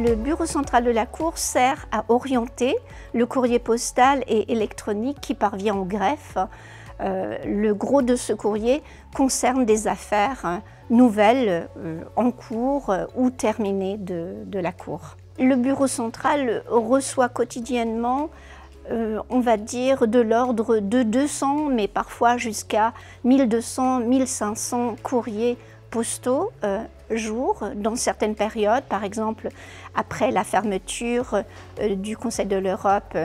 Le bureau central de la Cour sert à orienter le courrier postal et électronique qui parvient au greffe. Le gros de ce courrier concerne des affaires nouvelles, en cours ou terminées de la Cour. Le bureau central reçoit quotidiennement, on va dire, de l'ordre de 200, mais parfois jusqu'à 1200, 1500 courriers postaux jour, dans certaines périodes, par exemple après la fermeture du Conseil de l'Europe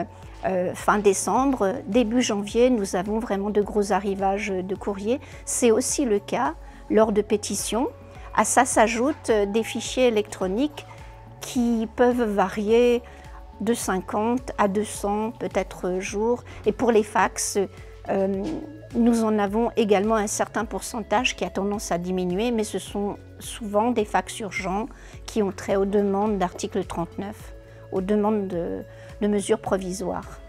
fin décembre, début janvier, nous avons vraiment de gros arrivages de courriers. C'est aussi le cas lors de pétitions. À ça s'ajoutent des fichiers électroniques qui peuvent varier de 50 à 200 peut-être jours. Et pour les fax, nous en avons également un certain pourcentage qui a tendance à diminuer, mais ce sont souvent des fax urgents qui ont trait aux demandes d'article 39, aux demandes de mesures provisoires.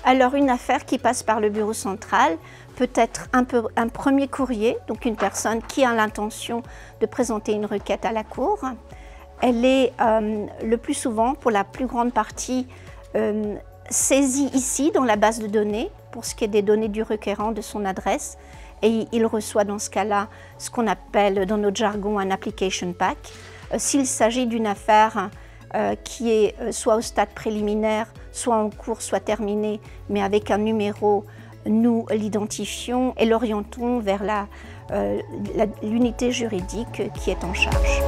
Alors une affaire qui passe par le bureau central peut être un premier courrier, donc une personne qui a l'intention de présenter une requête à la Cour. Elle est le plus souvent, pour la plus grande partie, saisie ici dans la base de données, pour ce qui est des données du requérant, de son adresse, et il reçoit dans ce cas-là ce qu'on appelle dans notre jargon un application pack. S'il s'agit d'une affaire qui est soit au stade préliminaire, soit en cours, soit terminée, mais avec un numéro, nous l'identifions et l'orientons vers l'unité juridique qui est en charge.